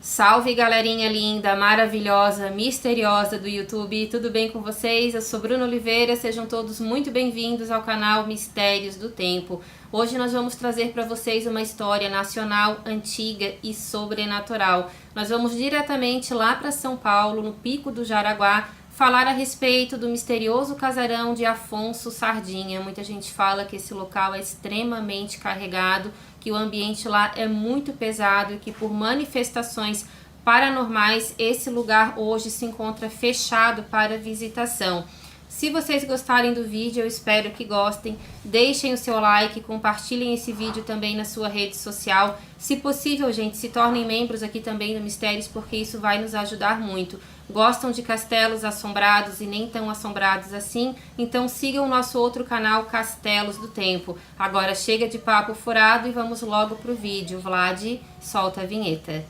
Salve galerinha linda, maravilhosa, misteriosa do YouTube, tudo bem com vocês? Eu sou Bruna Oliveira, sejam todos muito bem-vindos ao canal Mistérios do Tempo. Hoje nós vamos trazer para vocês uma história nacional, antiga e sobrenatural. Nós vamos diretamente lá para São Paulo, no Pico do Jaraguá, falar a respeito do misterioso casarão de Afonso Sardinha. Muita gente fala que esse local é extremamente carregado, que o ambiente lá é muito pesado e que por manifestações paranormais esse lugar hoje se encontra fechado para visitação. Se vocês gostarem do vídeo, eu espero que gostem, deixem o seu like, compartilhem esse vídeo também na sua rede social. Se possível, gente, se tornem membros aqui também do Mistérios, porque isso vai nos ajudar muito. Gostam de castelos assombrados e nem tão assombrados assim? Então sigam o nosso outro canal, Castelos do Tempo. Agora chega de papo furado e vamos logo pro vídeo. Vlad, solta a vinheta.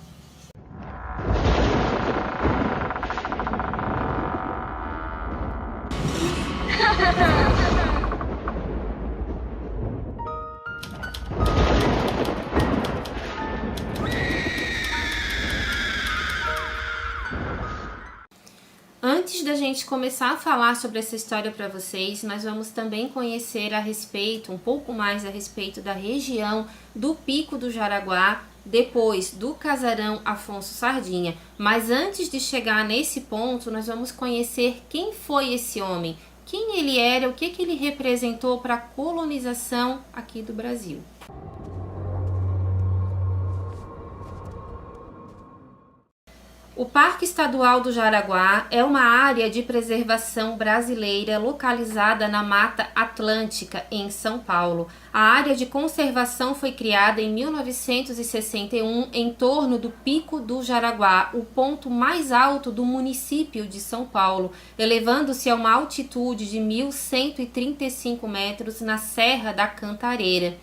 Antes da gente começar a falar sobre essa história para vocês, nós vamos também conhecer um pouco mais a respeito da região do Pico do Jaraguá, depois do casarão Afonso Sardinha. Mas antes de chegar nesse ponto, nós vamos conhecer quem foi esse homem, quem ele era, o que ele representou para a colonização aqui do Brasil. O Parque Estadual do Jaraguá é uma área de preservação brasileira localizada na Mata Atlântica, em São Paulo. A área de conservação foi criada em 1961 em torno do Pico do Jaraguá, o ponto mais alto do município de São Paulo, elevando-se a uma altitude de 1.135 metros na Serra da Cantareira.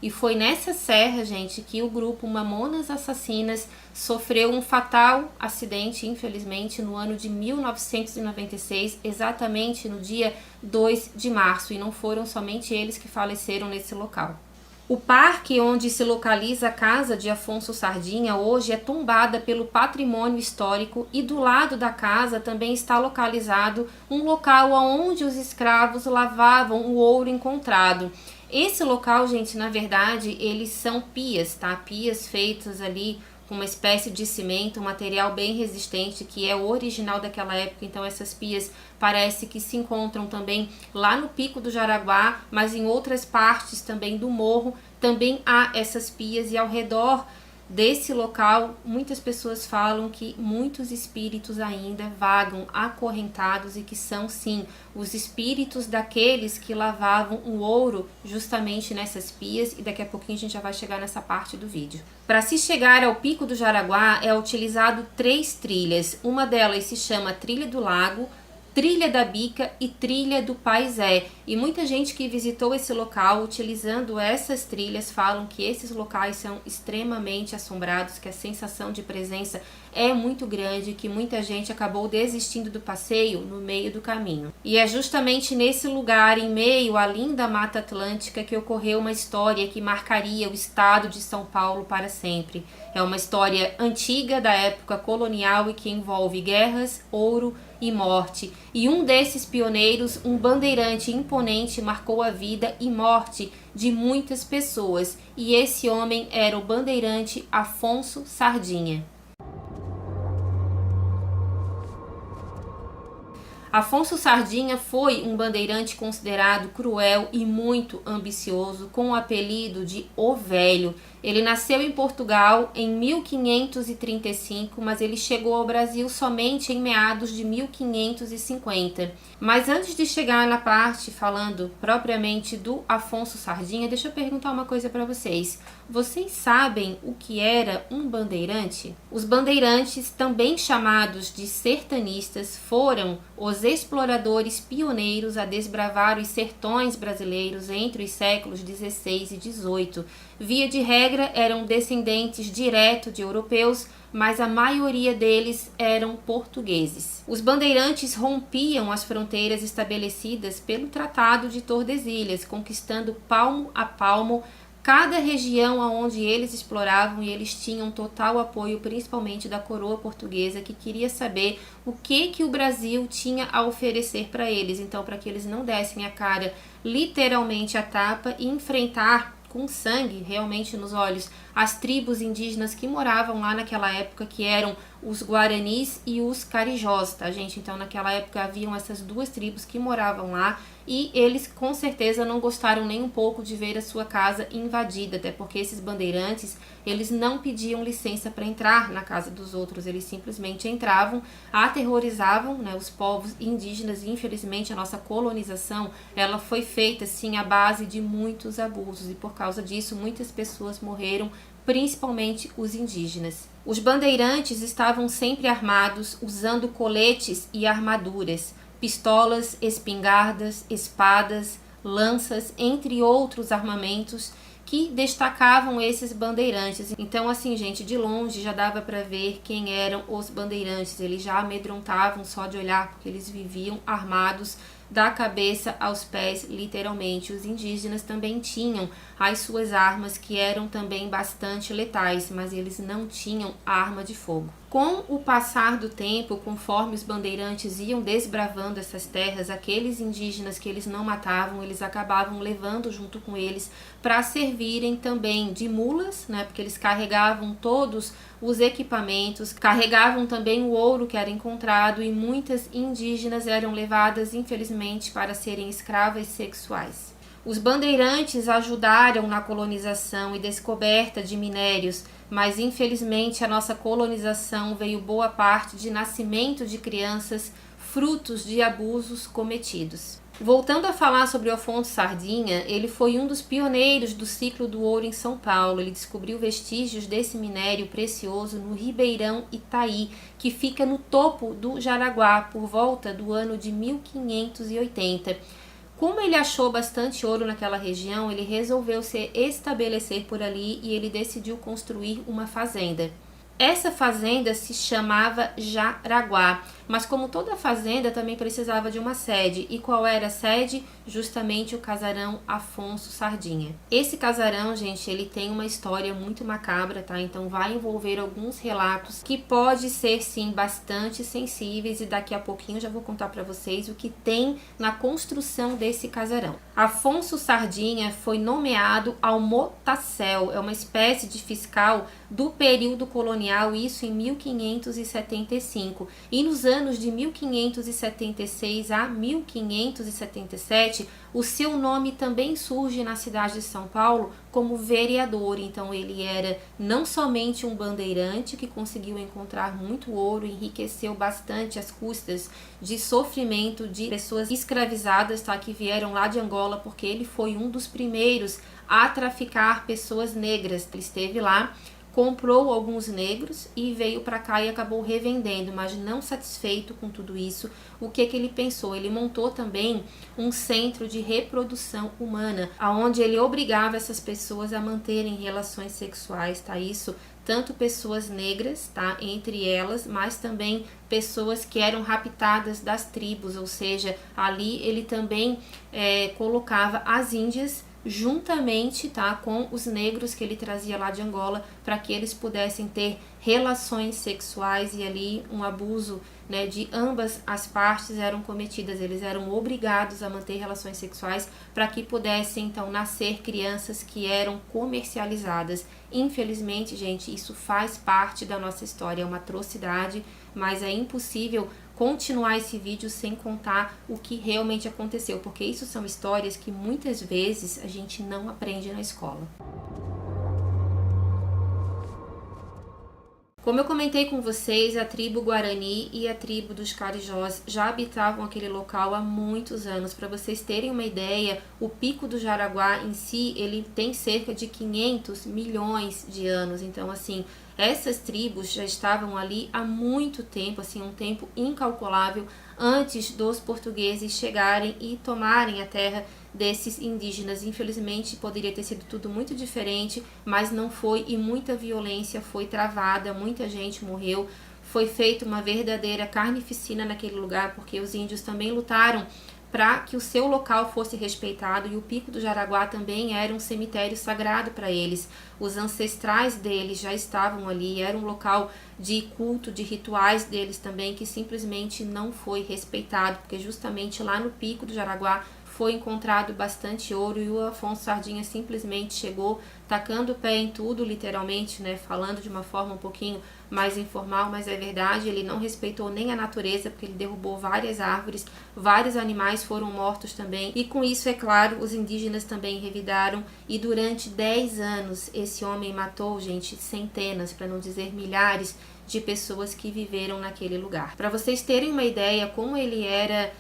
E foi nessa serra, gente, que o grupo Mamonas Assassinas sofreu um fatal acidente, infelizmente, no ano de 1996, exatamente no dia 2 de março. E não foram somente eles que faleceram nesse local. O parque onde se localiza a casa de Afonso Sardinha hoje é tombada pelo patrimônio histórico e do lado da casa também está localizado um local onde os escravos lavavam o ouro encontrado. Esse local, gente, na verdade, eles são pias, tá? Pias feitas ali com uma espécie de cimento, um material bem resistente, que é o original daquela época. Então essas pias parece que se encontram também lá no Pico do Jaraguá, mas em outras partes também do morro também há essas pias, e ao redor desse local muitas pessoas falam que muitos espíritos ainda vagam acorrentados e que são sim os espíritos daqueles que lavavam o ouro justamente nessas pias, e daqui a pouquinho a gente já vai chegar nessa parte do vídeo. Para se chegar ao Pico do Jaraguá é utilizado 3 trilhas, uma delas se chama Trilha do Lago, Trilha da Bica e Trilha do Paisé. E muita gente que visitou esse local utilizando essas trilhas falam que esses locais são extremamente assombrados, que a sensação de presença é muito grande, que muita gente acabou desistindo do passeio no meio do caminho. E é justamente nesse lugar, em meio à linda Mata Atlântica, que ocorreu uma história que marcaria o estado de São Paulo para sempre. É uma história antiga da época colonial e que envolve guerras, ouro e morte. E um desses pioneiros, um bandeirante imponente, marcou a vida e morte de muitas pessoas. E esse homem era o bandeirante Afonso Sardinha. Afonso Sardinha foi um bandeirante considerado cruel e muito ambicioso, com o apelido de O Velho. Ele nasceu em Portugal em 1535, mas ele chegou ao Brasil somente em meados de 1550. Mas antes de chegar na parte falando propriamente do Afonso Sardinha, deixa eu perguntar uma coisa para vocês. Vocês sabem o que era um bandeirante? Os bandeirantes, também chamados de sertanistas, foram os exploradores pioneiros a desbravar os sertões brasileiros entre os séculos 16 e 18. Via de regra, eram descendentes direto de europeus, mas a maioria deles eram portugueses. Os bandeirantes rompiam as fronteiras estabelecidas pelo Tratado de Tordesilhas, conquistando palmo a palmo cada região onde eles exploravam, e eles tinham total apoio, principalmente da coroa portuguesa, que queria saber o que o Brasil tinha a oferecer para eles. Então, para que eles não dessem a cara literalmente à tapa e enfrentar com sangue realmente nos olhos as tribos indígenas que moravam lá naquela época, que eram os Guaranis e os Carijós, tá, gente? Então, naquela época haviam essas duas tribos que moravam lá, e eles com certeza não gostaram nem um pouco de ver a sua casa invadida, até porque esses bandeirantes, eles não pediam licença para entrar na casa dos outros, eles simplesmente entravam, aterrorizavam, né, os povos indígenas. E infelizmente a nossa colonização, ela foi feita sim à base de muitos abusos, e por causa disso muitas pessoas morreram, principalmente os indígenas. Os bandeirantes estavam sempre armados, usando coletes e armaduras, pistolas, espingardas, espadas, lanças, entre outros armamentos que destacavam esses bandeirantes. Então, assim, gente, de longe já dava para ver quem eram os bandeirantes. Eles já amedrontavam só de olhar, porque eles viviam armados da cabeça aos pés, literalmente. Os indígenas também tinham as suas armas, que eram também bastante letais, mas eles não tinham arma de fogo. Com o passar do tempo, conforme os bandeirantes iam desbravando essas terras, aqueles indígenas que eles não matavam, eles acabavam levando junto com eles para servirem também de mulas, né? Porque eles carregavam todos os equipamentos, carregavam também o ouro que era encontrado, e muitas indígenas eram levadas, infelizmente, para serem escravas sexuais. Os bandeirantes ajudaram na colonização e descoberta de minérios, mas infelizmente a nossa colonização veio boa parte de nascimento de crianças, frutos de abusos cometidos. Voltando a falar sobre o Afonso Sardinha, ele foi um dos pioneiros do ciclo do ouro em São Paulo. Ele descobriu vestígios desse minério precioso no Ribeirão Itaí, que fica no topo do Jaraguá, por volta do ano de 1580. Como ele achou bastante ouro naquela região, ele resolveu se estabelecer por ali e ele decidiu construir uma fazenda. Essa fazenda se chamava Jaraguá, mas como toda fazenda também precisava de uma sede. E qual era a sede? Justamente o casarão Afonso Sardinha. Esse casarão, gente, ele tem uma história muito macabra, tá? Então vai envolver alguns relatos que pode ser sim bastante sensíveis, e daqui a pouquinho eu já vou contar para vocês o que tem na construção desse casarão. Afonso Sardinha foi nomeado almotacel, é uma espécie de fiscal do período colonial, isso em 1575, e nos anos de 1576 a 1577, o seu nome também surge na cidade de São Paulo como vereador. Então ele era não somente um bandeirante que conseguiu encontrar muito ouro, enriqueceu bastante às custas de sofrimento de pessoas escravizadas, tá, que vieram lá de Angola, porque ele foi um dos primeiros a traficar pessoas negras. Ele esteve lá, comprou alguns negros e veio para cá e acabou revendendo, mas não satisfeito com tudo isso, o que ele pensou? Ele montou também um centro de reprodução humana, onde ele obrigava essas pessoas a manterem relações sexuais, tá? Isso, tanto pessoas negras, tá? Entre elas, mas também pessoas que eram raptadas das tribos, ou seja, ali ele também colocava as índias juntamente, tá, com os negros que ele trazia lá de Angola, para que eles pudessem ter relações sexuais, e ali um abuso, né, de ambas as partes eram cometidas. Eles eram obrigados a manter relações sexuais para que pudessem então nascer crianças que eram comercializadas. Infelizmente, gente, isso faz parte da nossa história, é uma atrocidade, mas é impossível continuar esse vídeo sem contar o que realmente aconteceu, porque isso são histórias que muitas vezes a gente não aprende na escola. Como eu comentei com vocês, a tribo Guarani e a tribo dos Carijós já habitavam aquele local há muitos anos. Para vocês terem uma ideia, o Pico do Jaraguá em si, ele tem cerca de 500 milhões de anos. Então, assim, essas tribos já estavam ali há muito tempo, assim, um tempo incalculável, antes dos portugueses chegarem e tomarem a terra desses indígenas. Infelizmente poderia ter sido tudo muito diferente, mas não foi, e muita violência foi travada, muita gente morreu, foi feita uma verdadeira carnificina naquele lugar, porque os índios também lutaram para que o seu local fosse respeitado, e o Pico do Jaraguá também era um cemitério sagrado para eles. Os ancestrais deles já estavam ali, era um local de culto, de rituais deles também, que simplesmente não foi respeitado, porque justamente lá no Pico do Jaraguá foi encontrado bastante ouro, e o Afonso Sardinha simplesmente chegou tacando o pé em tudo, literalmente, né, falando de uma forma um pouquinho mais informal, mas é verdade, ele não respeitou nem a natureza, porque ele derrubou várias árvores, vários animais foram mortos também, e com isso, é claro, os indígenas também revidaram, e durante 10 anos esse homem matou, gente, centenas, para não dizer milhares, de pessoas que viveram naquele lugar. Para vocês terem uma ideia como ele era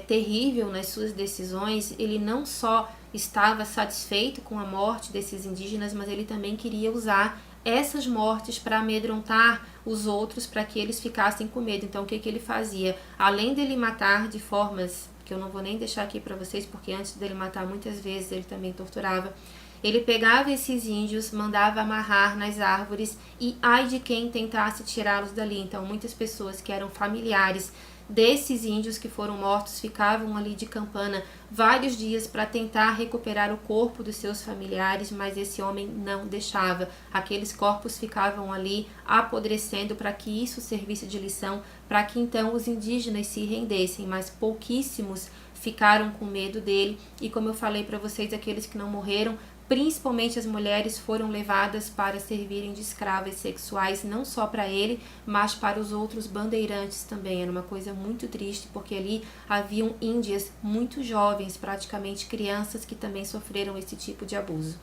terrível nas suas decisões, ele não só estava satisfeito com a morte desses indígenas, mas ele também queria usar essas mortes para amedrontar os outros, para que eles ficassem com medo. Então o que ele fazia? Além dele matar de formas que eu não vou nem deixar aqui para vocês, porque antes dele matar muitas vezes ele também torturava, ele pegava esses índios, mandava amarrar nas árvores, e ai de quem tentasse tirá-los dali. Então muitas pessoas que eram familiares desses índios que foram mortos ficavam ali de campana vários dias para tentar recuperar o corpo dos seus familiares, mas esse homem não deixava. Aqueles corpos ficavam ali apodrecendo para que isso servisse de lição, para que então os indígenas se rendessem, mas pouquíssimos ficaram com medo dele, e como eu falei para vocês, aqueles que não morreram, principalmente as mulheres, foram levadas para servirem de escravas sexuais, não só para ele, mas para os outros bandeirantes também. Era uma coisa muito triste, porque ali haviam índias muito jovens, praticamente crianças, que também sofreram esse tipo de abuso.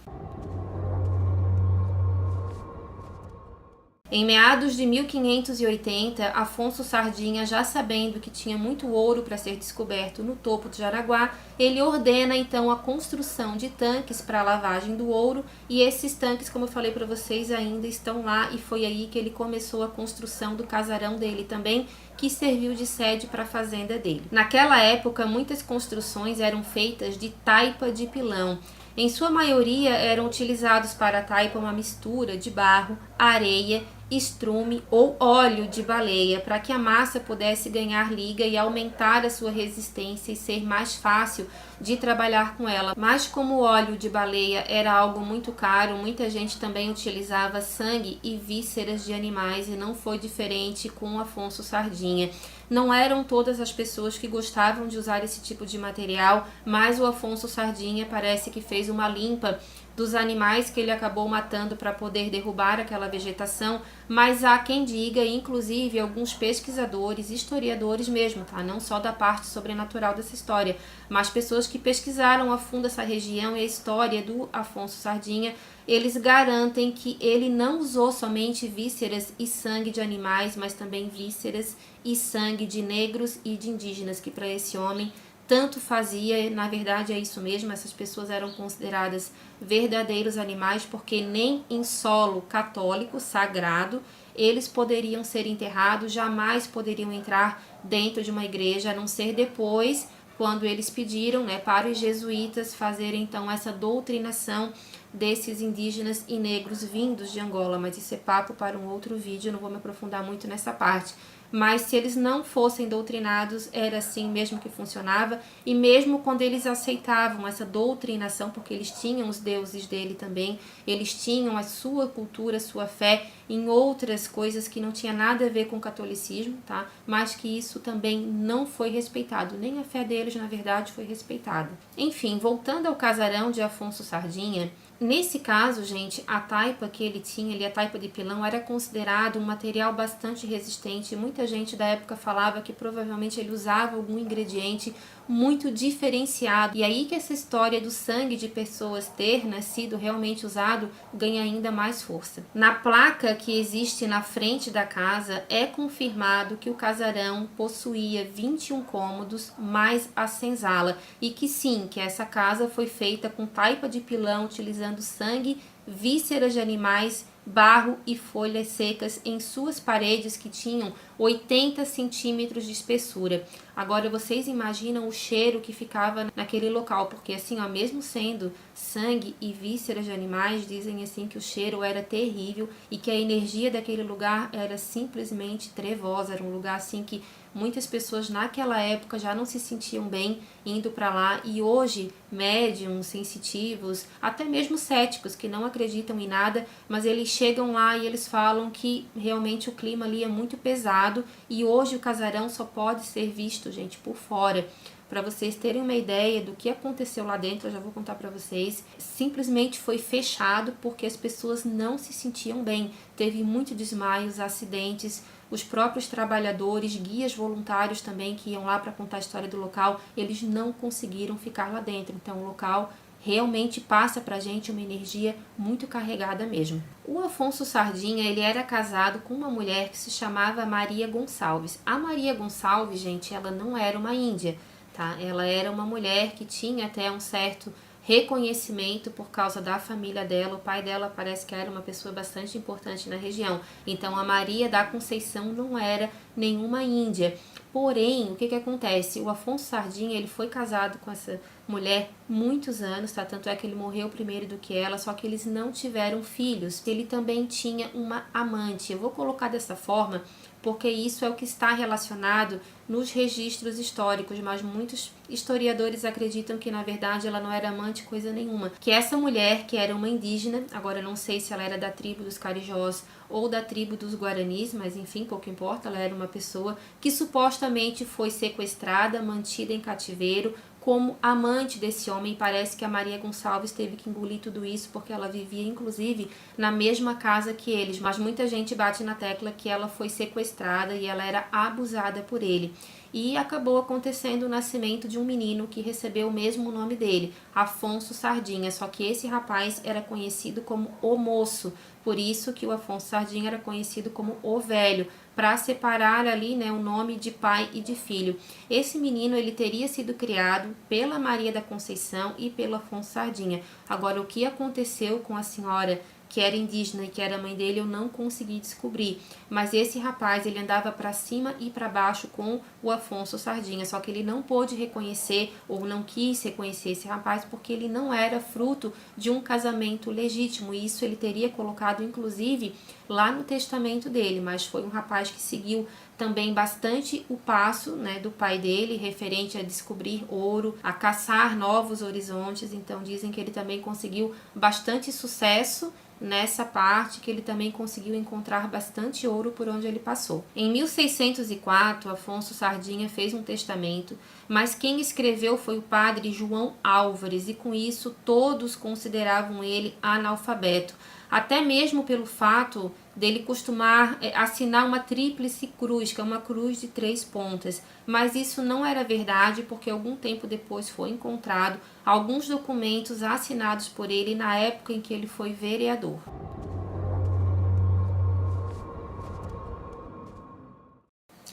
Em meados de 1580, Afonso Sardinha, já sabendo que tinha muito ouro para ser descoberto no topo do Jaraguá, ele ordena então a construção de tanques para a lavagem do ouro, e esses tanques, como eu falei para vocês, ainda estão lá, e foi aí que ele começou a construção do casarão dele também, que serviu de sede para a fazenda dele. Naquela época, muitas construções eram feitas de taipa de pilão. Em sua maioria eram utilizados para a taipa uma mistura de barro, areia, estrume ou óleo de baleia, para que a massa pudesse ganhar liga e aumentar a sua resistência e ser mais fácil de trabalhar com ela. Mas como o óleo de baleia era algo muito caro, muita gente também utilizava sangue e vísceras de animais, e não foi diferente com Afonso Sardinha. Não eram todas as pessoas que gostavam de usar esse tipo de material, mas o Afonso Sardinha parece que fez uma limpa dos animais que ele acabou matando para poder derrubar aquela vegetação, mas há quem diga, inclusive alguns pesquisadores, historiadores mesmo, tá? Não só da parte sobrenatural dessa história, mas pessoas que pesquisaram a fundo essa região e a história do Afonso Sardinha, eles garantem que ele não usou somente vísceras e sangue de animais, mas também vísceras e sangue de negros e de indígenas, que para esse homem tanto fazia. Na verdade é isso mesmo, essas pessoas eram consideradas verdadeiros animais, porque nem em solo católico sagrado eles poderiam ser enterrados, jamais poderiam entrar dentro de uma igreja, a não ser depois, quando eles pediram, né, para os jesuítas fazerem então essa doutrinação desses indígenas e negros vindos de Angola, mas isso é papo para um outro vídeo, eu não vou me aprofundar muito nessa parte. Mas se eles não fossem doutrinados, era assim mesmo que funcionava, e mesmo quando eles aceitavam essa doutrinação, porque eles tinham os deuses dele também, eles tinham a sua cultura, a sua fé em outras coisas que não tinha nada a ver com o catolicismo, tá? Mas que isso também não foi respeitado, nem a fé deles, na verdade, foi respeitada. Enfim, voltando ao casarão de Afonso Sardinha, nesse caso, gente, a taipa que ele tinha ali, a taipa de pilão, era considerado um material bastante resistente. Muita gente da época falava que provavelmente ele usava algum ingrediente muito diferenciado. E aí que essa história do sangue de pessoas ter sido realmente usado ganha ainda mais força. Na placa que existe na frente da casa é confirmado que o casarão possuía 21 cômodos mais a senzala, e que sim, que essa casa foi feita com taipa de pilão, utilizando sangue, vísceras de animais, barro e folhas secas em suas paredes, que tinham 80 centímetros de espessura. Agora vocês imaginam o cheiro que ficava naquele local, porque assim, ó, mesmo sendo sangue e vísceras de animais, dizem assim que o cheiro era terrível e que a energia daquele lugar era simplesmente trevosa, era um lugar assim que muitas pessoas naquela época já não se sentiam bem indo para lá, e hoje médiums, sensitivos, até mesmo céticos que não acreditam em nada, mas eles chegam lá e eles falam que realmente o clima ali é muito pesado, e hoje o casarão só pode ser visto, gente, por fora. Para vocês terem uma ideia do que aconteceu lá dentro, eu já vou contar para vocês. Simplesmente foi fechado porque as pessoas não se sentiam bem. Teve muitos desmaios, acidentes. Os próprios trabalhadores, guias voluntários também que iam lá para contar a história do local, eles não conseguiram ficar lá dentro. Então o local realmente passa pra gente uma energia muito carregada mesmo. O Afonso Sardinha, ele era casado com uma mulher que se chamava Maria Gonçalves. A Maria Gonçalves, gente, ela não era uma índia, tá? Ela era uma mulher que tinha até um certo reconhecimento por causa da família dela. O pai dela parece que era uma pessoa bastante importante na região. Então a Maria da Conceição não era nenhuma índia. Porém, o que acontece? O Afonso Sardinha, ele foi casado com essa mulher muitos anos, tá? Tanto é que ele morreu primeiro do que ela, só que eles não tiveram filhos. Ele também tinha uma amante. Eu vou colocar dessa forma porque isso é o que está relacionado nos registros históricos, mas muitos historiadores acreditam que na verdade ela não era amante coisa nenhuma. Que essa mulher, que era uma indígena, agora eu não sei se ela era da tribo dos Carijós ou da tribo dos Guaranis, mas enfim, pouco importa, ela era uma pessoa que supostamente foi sequestrada, mantida em cativeiro, como amante desse homem. Parece que a Maria Gonçalves teve que engolir tudo isso porque ela vivia inclusive na mesma casa que eles, mas muita gente bate na tecla que ela foi sequestrada e ela era abusada por ele. E acabou acontecendo o nascimento de um menino que recebeu o mesmo nome dele, Afonso Sardinha, só que esse rapaz era conhecido como o Moço, por isso que o Afonso Sardinha era conhecido como o Velho, para separar ali, né, o nome de pai e de filho. Esse menino, ele teria sido criado pela Maria da Conceição e pelo Afonso Sardinha. Agora, o que aconteceu com a senhora que era indígena e que era mãe dele, eu não consegui descobrir. Mas esse rapaz, ele andava para cima e para baixo com o Afonso Sardinha, só que ele não pôde reconhecer ou não quis reconhecer esse rapaz porque ele não era fruto de um casamento legítimo. E isso ele teria colocado, inclusive, lá no testamento dele, mas foi um rapaz que seguiu também bastante o passo, né, do pai dele, referente a descobrir ouro, a caçar novos horizontes. Então dizem que ele também conseguiu bastante sucesso nessa parte, que ele também conseguiu encontrar bastante ouro por onde ele passou. Em 1604, Afonso Sardinha fez um testamento, mas quem escreveu foi o padre João Álvares, e com isso todos consideravam ele analfabeto, até mesmo pelo fato dele costumar assinar uma tríplice cruz, que é uma cruz de 3 pontas. Mas isso não era verdade, porque algum tempo depois foi encontrado alguns documentos assinados por ele na época em que ele foi vereador.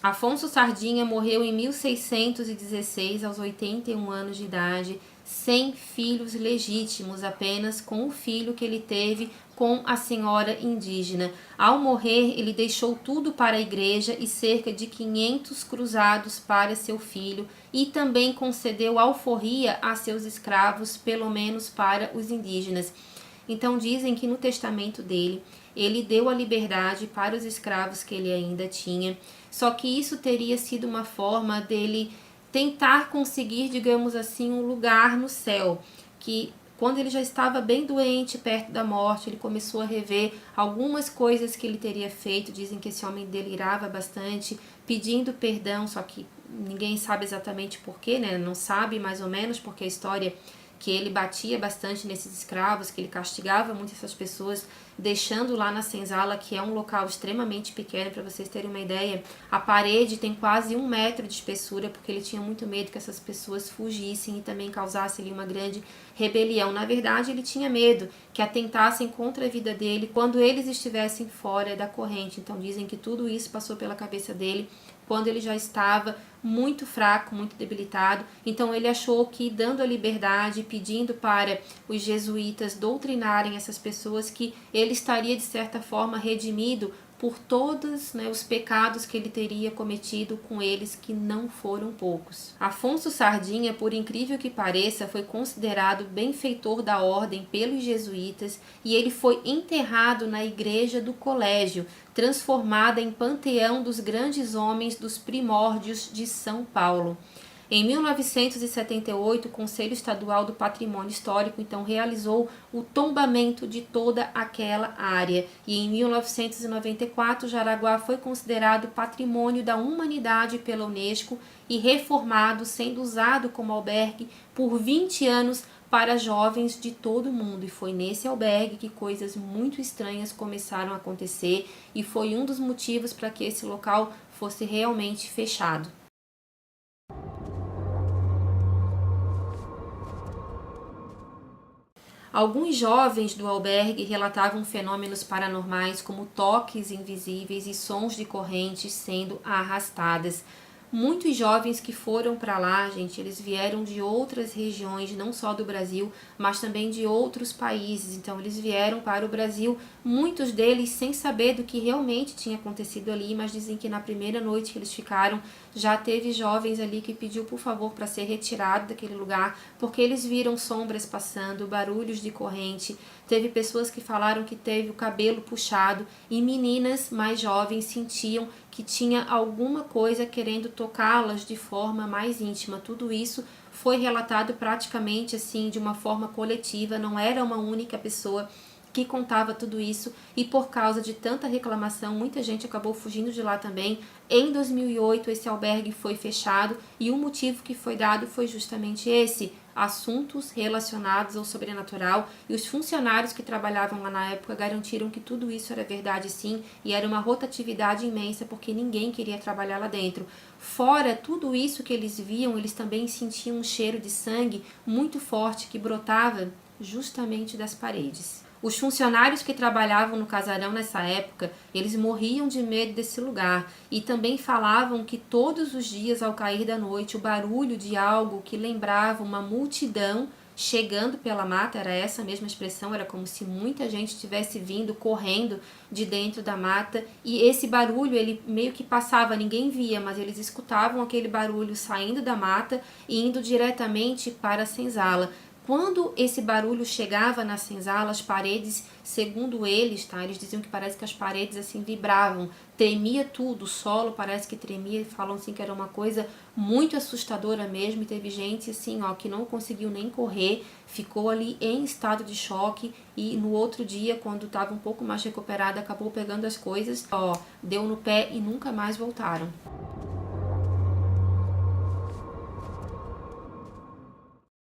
Afonso Sardinha morreu em 1616, aos 81 anos de idade, sem filhos legítimos, apenas com o filho que ele teve com a senhora indígena. Ao morrer, ele deixou tudo para a igreja e cerca de 500 cruzados para seu filho, e também concedeu alforria a seus escravos, pelo menos para os indígenas. Então dizem que no testamento dele, ele deu a liberdade para os escravos que ele ainda tinha, só que isso teria sido uma forma dele tentar conseguir, digamos assim, um lugar no céu, que quando ele já estava bem doente, perto da morte, ele começou a rever algumas coisas que ele teria feito. Dizem que esse homem delirava bastante, pedindo perdão, só que ninguém sabe exatamente porquê, né? Não sabe mais ou menos, porque a história que ele batia bastante nesses escravos, que ele castigava muito essas pessoas, deixando lá na senzala, que é um local extremamente pequeno. Para vocês terem uma ideia, a parede tem quase 1 metro de espessura, porque ele tinha muito medo que essas pessoas fugissem e também causassem ali uma grande rebelião. Na verdade, ele tinha medo que atentassem contra a vida dele quando eles estivessem fora da corrente. Então dizem que tudo isso passou pela cabeça dele quando ele já estava muito fraco, muito debilitado. Então ele achou que, dando a liberdade, pedindo para os jesuítas doutrinarem essas pessoas, que ele estaria de certa forma redimido por todos, né, os pecados que ele teria cometido com eles, que não foram poucos. Afonso Sardinha, por incrível que pareça, foi considerado benfeitor da ordem pelos jesuítas e ele foi enterrado na igreja do colégio, transformada em panteão dos grandes homens dos primórdios de São Paulo. Em 1978, o Conselho Estadual do Patrimônio Histórico então realizou o tombamento de toda aquela área e em 1994 Jaraguá foi considerado Patrimônio da Humanidade pela Unesco e reformado, sendo usado como albergue por 20 anos para jovens de todo o mundo. E foi nesse albergue que coisas muito estranhas começaram a acontecer e foi um dos motivos para que esse local fosse realmente fechado. Alguns jovens do albergue relatavam fenômenos paranormais como toques invisíveis e sons de correntes sendo arrastadas. Muitos jovens que foram para lá, gente, eles vieram de outras regiões, não só do Brasil, mas também de outros países. Então, eles vieram para o Brasil, muitos deles sem saber do que realmente tinha acontecido ali, mas dizem que na primeira noite que eles ficaram, já teve jovens ali que pediu por favor para ser retirado daquele lugar, porque eles viram sombras passando, barulhos de corrente. Teve pessoas que falaram que teve o cabelo puxado e meninas mais jovens sentiam que tinha alguma coisa querendo tocá-las de forma mais íntima. Tudo isso foi relatado praticamente assim de uma forma coletiva, não era uma única pessoa que contava tudo isso e por causa de tanta reclamação, muita gente acabou fugindo de lá também. Em 2008, esse albergue foi fechado e o motivo que foi dado foi justamente esse: assuntos relacionados ao sobrenatural, e os funcionários que trabalhavam lá na época garantiram que tudo isso era verdade sim, e era uma rotatividade imensa porque ninguém queria trabalhar lá dentro. Fora tudo isso que eles viam, eles também sentiam um cheiro de sangue muito forte que brotava justamente das paredes. Os funcionários que trabalhavam no casarão nessa época, eles morriam de medo desse lugar e também falavam que todos os dias ao cair da noite o barulho de algo que lembrava uma multidão chegando pela mata, era essa mesma expressão, era como se muita gente estivesse vindo, correndo de dentro da mata, e esse barulho ele meio que passava, ninguém via, mas eles escutavam aquele barulho saindo da mata e indo diretamente para a senzala. Quando esse barulho chegava na senzala, as paredes, segundo eles, tá? Eles diziam que parece que as paredes assim vibravam, tremia tudo, o solo parece que tremia, e falam assim que era uma coisa muito assustadora mesmo, e teve gente assim, ó, que não conseguiu nem correr, ficou ali em estado de choque, e no outro dia, quando estava um pouco mais recuperada, acabou pegando as coisas, ó, deu no pé e nunca mais voltaram.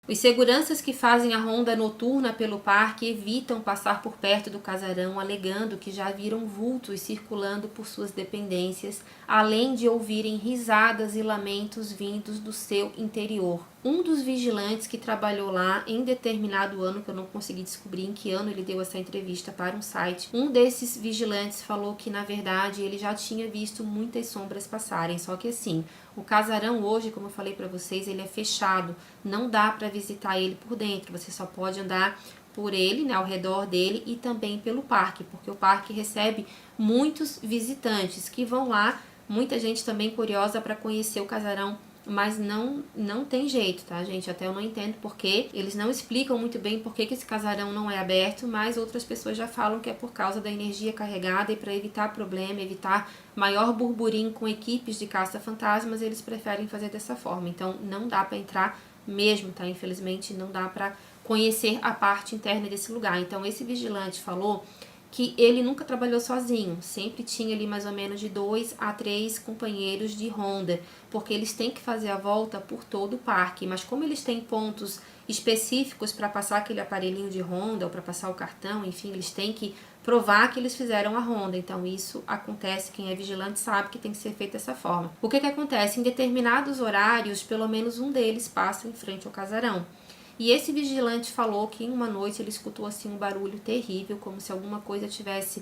Os seguranças que fazem a ronda noturna pelo parque evitam passar por perto do casarão, alegando que já viram vultos circulando por suas dependências, além de ouvirem risadas e lamentos vindos do seu interior. Um dos vigilantes que trabalhou lá em determinado ano, que eu não consegui descobrir em que ano ele deu essa entrevista para um site, um desses vigilantes falou que, na verdade, ele já tinha visto muitas sombras passarem, só que assim, o casarão hoje, como eu falei para vocês, ele é fechado, não dá para visitar ele por dentro, você só pode andar por ele, né, ao redor dele e também pelo parque, porque o parque recebe muitos visitantes que vão lá, muita gente também curiosa para conhecer o casarão, mas não tem jeito, tá, gente? Até eu não entendo porque eles não explicam muito bem por que esse casarão não é aberto, mas outras pessoas já falam que é por causa da energia carregada e para evitar problema, evitar maior burburinho com equipes de caça-fantasmas, eles preferem fazer dessa forma. Então, não dá para entrar mesmo, tá? Infelizmente, não dá para conhecer a parte interna desse lugar. Então, esse vigilante falou que ele nunca trabalhou sozinho, sempre tinha ali mais ou menos de 2 a 3 companheiros de ronda, porque eles têm que fazer a volta por todo o parque, mas como eles têm pontos específicos para passar aquele aparelhinho de ronda ou para passar o cartão, enfim, eles têm que provar que eles fizeram a ronda, então isso acontece, quem é vigilante sabe que tem que ser feito dessa forma. O que acontece? Em determinados horários, pelo menos um deles passa em frente ao casarão. E esse vigilante falou que em uma noite ele escutou assim um barulho terrível, como se alguma coisa tivesse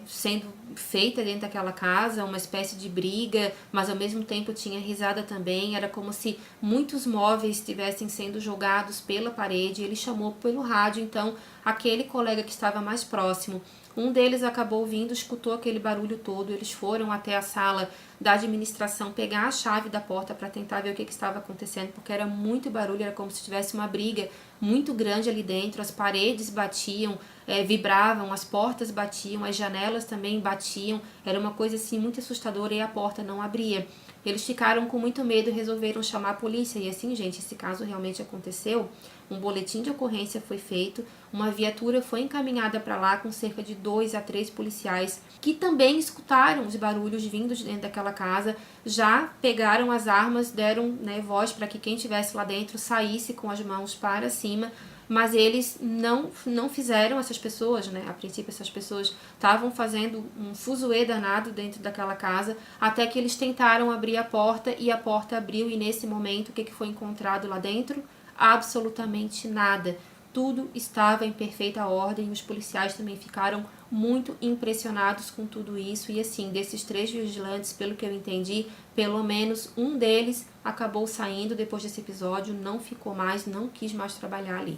sendo feita dentro daquela casa, uma espécie de briga, mas ao mesmo tempo tinha risada também. Era como se muitos móveis estivessem sendo jogados pela parede. Ele chamou pelo rádio, então aquele colega que estava mais próximo, um deles acabou vindo, escutou aquele barulho todo. Eles foram até a sala da administração pegar a chave da porta para tentar ver o que estava acontecendo, porque era muito barulho, era como se tivesse uma briga muito grande ali dentro. As paredes batiam, vibravam, as portas batiam, as janelas também batiam. Era uma coisa assim muito assustadora e a porta não abria. Eles ficaram com muito medo e resolveram chamar a polícia. E assim, gente, esse caso realmente aconteceu. Um boletim de ocorrência foi feito, uma viatura foi encaminhada para lá com cerca de 2 a 3 policiais que também escutaram os barulhos vindos de dentro daquela casa, já pegaram as armas, deram voz para que quem estivesse lá dentro saísse com as mãos para cima, mas eles não fizeram. Essas pessoas, a princípio essas pessoas estavam fazendo um fuzuê danado dentro daquela casa, até que eles tentaram abrir a porta e a porta abriu, e nesse momento o que foi encontrado lá dentro? Absolutamente nada. Tudo estava em perfeita ordem. Os policiais também ficaram muito impressionados com tudo isso. E assim, desses 3 vigilantes, pelo que eu entendi, pelo menos um deles acabou saindo depois desse episódio, não ficou mais, não quis mais trabalhar ali.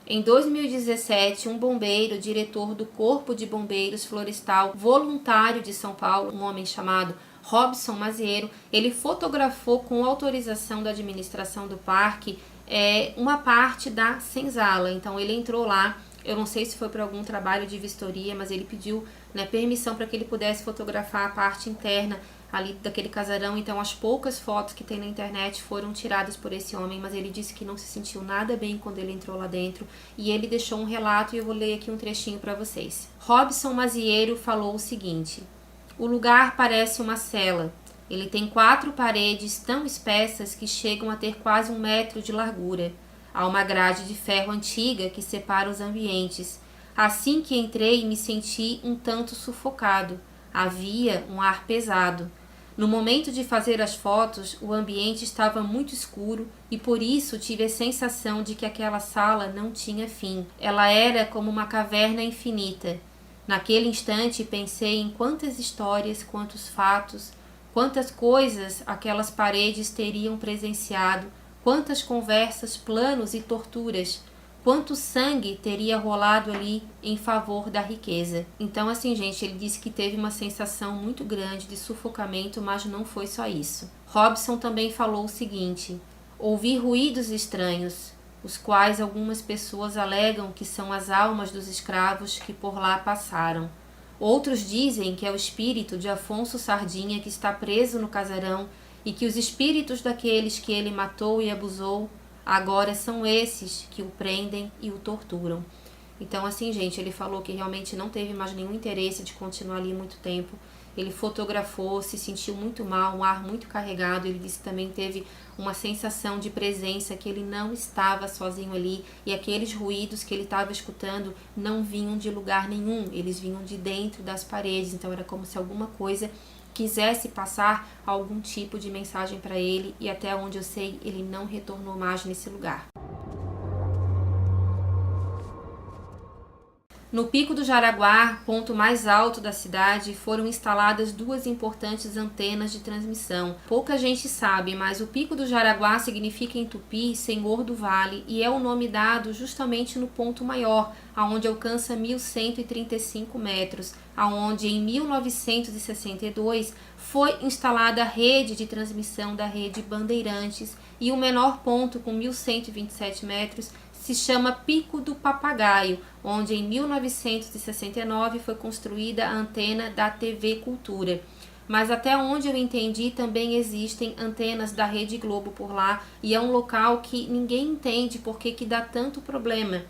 Em 2017, um bombeiro, diretor do Corpo de Bombeiros Florestal Voluntário de São Paulo, um homem chamado Robson Maziero, ele fotografou com autorização da administração do parque uma parte da senzala. Então ele entrou lá, eu não sei se foi para algum trabalho de vistoria, mas ele pediu permissão para que ele pudesse fotografar a parte interna ali daquele casarão. Então as poucas fotos que tem na internet foram tiradas por esse homem, mas ele disse que não se sentiu nada bem quando ele entrou lá dentro, e ele deixou um relato e eu vou ler aqui um trechinho para vocês. Robson Maziero falou o seguinte: o lugar parece uma cela. Ele tem 4 paredes tão espessas que chegam a ter quase 1 metro de largura. Há uma grade de ferro antiga que separa os ambientes. Assim que entrei, me senti um tanto sufocado. Havia um ar pesado. No momento de fazer as fotos, o ambiente estava muito escuro e por isso tive a sensação de que aquela sala não tinha fim. Ela era como uma caverna infinita. Naquele instante pensei em quantas histórias, quantos fatos, quantas coisas aquelas paredes teriam presenciado, quantas conversas, planos e torturas, quanto sangue teria rolado ali em favor da riqueza. Então assim, gente, ele disse que teve uma sensação muito grande de sufocamento, mas não foi só isso. Robson também falou o seguinte: ouvi ruídos estranhos, os quais algumas pessoas alegam que são as almas dos escravos que por lá passaram. Outros dizem que é o espírito de Afonso Sardinha que está preso no casarão e que os espíritos daqueles que ele matou e abusou agora são esses que o prendem e o torturam. Então assim, gente, ele falou que realmente não teve mais nenhum interesse de continuar ali muito tempo. Ele fotografou, se sentiu muito mal, um ar muito carregado. Ele disse que também teve uma sensação de presença, que ele não estava sozinho ali, e aqueles ruídos que ele estava escutando não vinham de lugar nenhum, eles vinham de dentro das paredes. Então era como se alguma coisa quisesse passar algum tipo de mensagem para ele, e até onde eu sei, ele não retornou mais nesse lugar. No Pico do Jaraguá, ponto mais alto da cidade, foram instaladas 2 importantes antenas de transmissão. Pouca gente sabe, mas o Pico do Jaraguá significa em tupi Senhor do Vale, e é o nome dado justamente no ponto maior, aonde alcança 1.135 metros, aonde em 1962 foi instalada a rede de transmissão da rede Bandeirantes, e o menor ponto, com 1.127 metros, se chama Pico do Papagaio, onde em 1969 foi construída a antena da TV Cultura. Mas até onde eu entendi, também existem antenas da Rede Globo por lá, e é um local que ninguém entende por que dá tanto problema.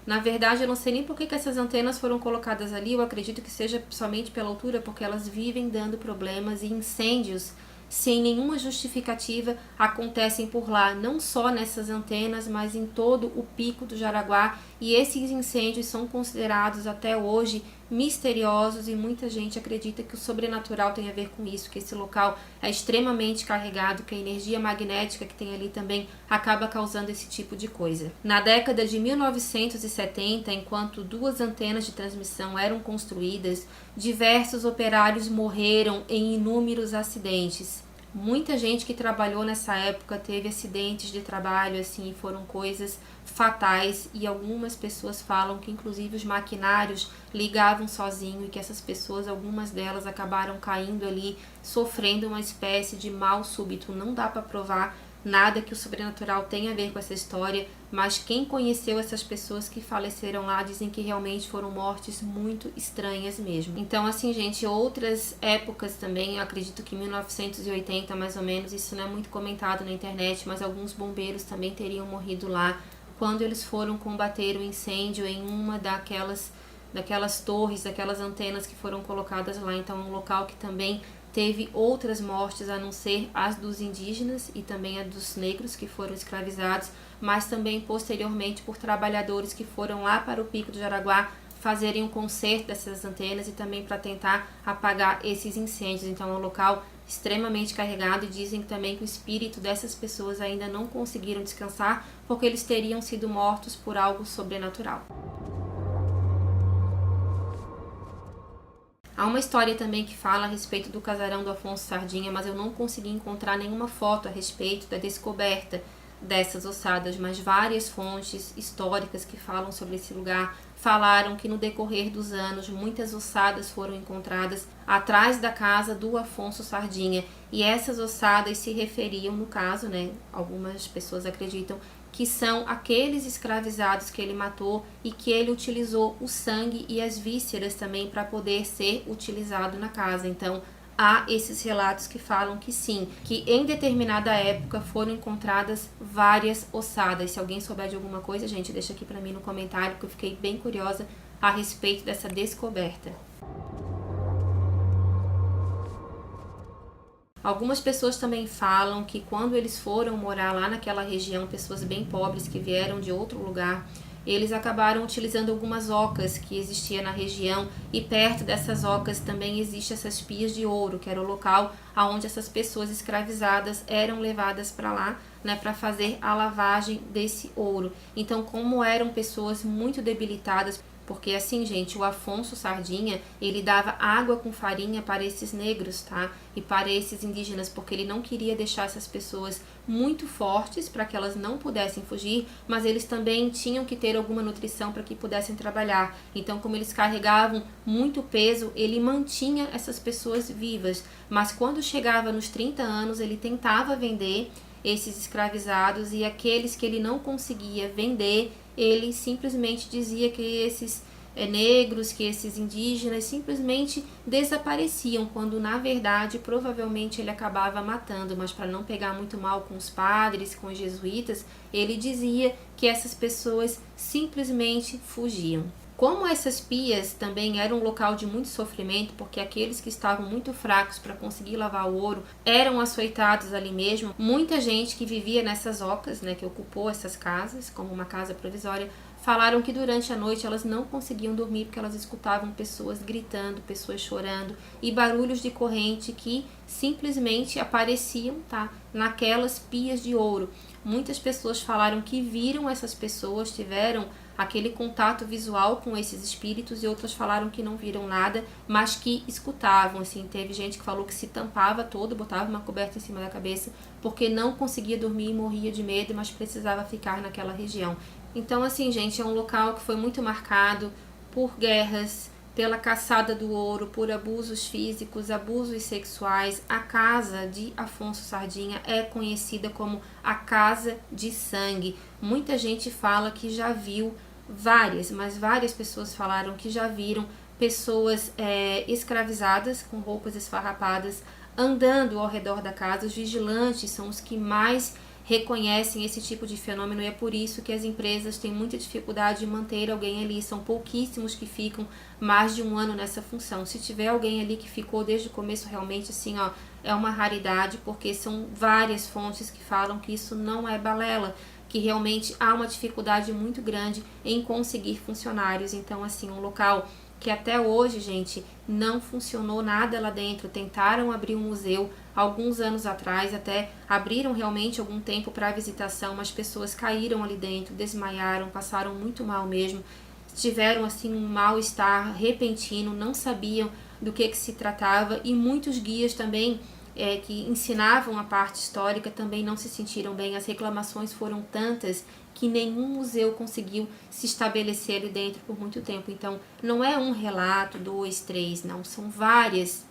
Na verdade, eu não sei nem por que essas antenas foram colocadas ali. Eu acredito que seja somente pela altura, porque elas vivem dando problemas, e incêndios sem nenhuma justificativa acontecem por lá, não só nessas antenas, mas em todo o Pico do Jaraguá e esses incêndios são considerados até hoje misteriosos e muita gente acredita que o sobrenatural tem a ver com isso, que esse local é extremamente carregado, que a energia magnética que tem ali também acaba causando esse tipo de coisa. Na década de 1970, enquanto 2 antenas de transmissão eram construídas, diversos operários morreram em inúmeros acidentes. Muita gente que trabalhou nessa época teve acidentes de trabalho, assim, foram coisas fatais, e algumas pessoas falam que inclusive os maquinários ligavam sozinho e que essas pessoas, algumas delas, acabaram caindo ali, sofrendo uma espécie de mal súbito. Não dá para provar nada que o sobrenatural tenha a ver com essa história, mas quem conheceu essas pessoas que faleceram lá dizem que realmente foram mortes muito estranhas mesmo. Então, assim, gente, outras épocas também, eu acredito que 1980 mais ou menos, isso não é muito comentado na internet, mas alguns bombeiros também teriam morrido lá quando eles foram combater o incêndio em uma daquelas torres, daquelas antenas que foram colocadas lá. Então, um local que também teve outras mortes, a não ser as dos indígenas e também a dos negros que foram escravizados, mas também posteriormente por trabalhadores que foram lá para o Pico do Jaraguá fazerem um conserto dessas antenas e também para tentar apagar esses incêndios. Então é um local extremamente carregado e dizem também que o espírito dessas pessoas ainda não conseguiram descansar porque eles teriam sido mortos por algo sobrenatural. Há uma história também que fala a respeito do casarão do Afonso Sardinha, mas eu não consegui encontrar nenhuma foto a respeito da descoberta dessas ossadas, mas várias fontes históricas que falam sobre esse lugar falaram que no decorrer dos anos muitas ossadas foram encontradas atrás da casa do Afonso Sardinha, e essas ossadas se referiam, no caso, né, algumas pessoas acreditam que são aqueles escravizados que ele matou e que ele utilizou o sangue e as vísceras também para poder ser utilizado na casa. Então, há esses relatos que falam que sim, que em determinada época foram encontradas várias ossadas. Se alguém souber de alguma coisa, gente, deixa aqui para mim no comentário, que eu fiquei bem curiosa a respeito dessa descoberta. Algumas pessoas também falam que quando eles foram morar lá naquela região, pessoas bem pobres que vieram de outro lugar, eles acabaram utilizando algumas ocas que existiam na região, e perto dessas ocas também existem essas pias de ouro, que era o local onde essas pessoas escravizadas eram levadas para lá, né, para fazer a lavagem desse ouro. Então, como eram pessoas muito debilitadas, porque assim, gente, o Afonso Sardinha, ele dava água com farinha para esses negros, tá? E para esses indígenas, porque ele não queria deixar essas pessoas muito fortes para que elas não pudessem fugir, mas eles também tinham que ter alguma nutrição para que pudessem trabalhar. Então, como eles carregavam muito peso, ele mantinha essas pessoas vivas. Mas quando chegava nos 30 anos, ele tentava vender esses escravizados, e aqueles que ele não conseguia vender, ele simplesmente dizia que esses negros, que esses indígenas simplesmente desapareciam, quando na verdade provavelmente ele acabava matando, mas para não pegar muito mal com os padres, com os jesuítas, ele dizia que essas pessoas simplesmente fugiam. Como essas pias também eram um local de muito sofrimento, porque aqueles que estavam muito fracos para conseguir lavar o ouro eram açoitados ali mesmo, muita gente que vivia nessas ocas, né, que ocupou essas casas como uma casa provisória, falaram que durante a noite elas não conseguiam dormir porque elas escutavam pessoas gritando, pessoas chorando e barulhos de corrente que simplesmente apareciam, tá, naquelas pias de ouro. Muitas pessoas falaram que viram essas pessoas, tiveram aquele contato visual com esses espíritos, e outras falaram que não viram nada, mas que escutavam. Assim, teve gente que falou que se tampava todo, botava uma coberta em cima da cabeça, porque não conseguia dormir e morria de medo, mas precisava ficar naquela região. Então, assim, gente, é um local que foi muito marcado por guerras, pela caçada do ouro, por abusos físicos, abusos sexuais. A casa de Afonso Sardinha é conhecida como a Casa de Sangue. Muita gente fala que já viu várias pessoas falaram que já viram pessoas escravizadas com roupas esfarrapadas andando ao redor da casa. Os vigilantes são os que mais reconhecem esse tipo de fenômeno, e é por isso que as empresas têm muita dificuldade de manter alguém ali. São pouquíssimos que ficam mais de um ano nessa função. Se tiver alguém ali que ficou desde o começo, realmente assim, ó, é uma raridade, porque são várias fontes que falam que isso não é balela, que realmente há uma dificuldade muito grande em conseguir funcionários. Então, assim, um local que até hoje, gente, não funcionou nada lá dentro. Tentaram abrir um museu alguns anos atrás, até abriram realmente algum tempo para visitação, mas pessoas caíram ali dentro, desmaiaram, passaram muito mal mesmo, tiveram assim um mal-estar repentino, não sabiam do que se tratava, e muitos guias também que ensinavam a parte histórica também não se sentiram bem. As reclamações foram tantas que nenhum museu conseguiu se estabelecer ali dentro por muito tempo. Então, não é um relato, 2, 3, não. São várias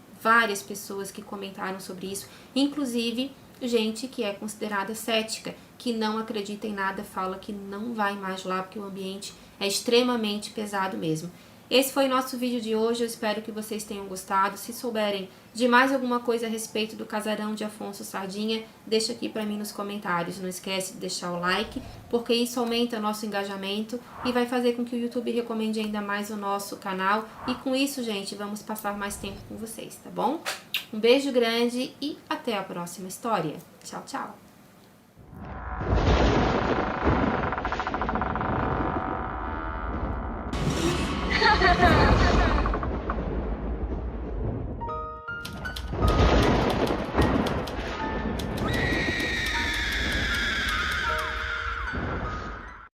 pessoas que comentaram sobre isso, inclusive gente que é considerada cética, que não acredita em nada, fala que não vai mais lá porque o ambiente é extremamente pesado mesmo. Esse foi o nosso vídeo de hoje, eu espero que vocês tenham gostado. Se souberem de mais alguma coisa a respeito do casarão de Afonso Sardinha, deixa aqui para mim nos comentários. Não esquece de deixar o like, porque isso aumenta nosso engajamento e vai fazer com que o YouTube recomende ainda mais o nosso canal. E com isso, gente, vamos passar mais tempo com vocês, tá bom? Um beijo grande e até a próxima história. Tchau, tchau!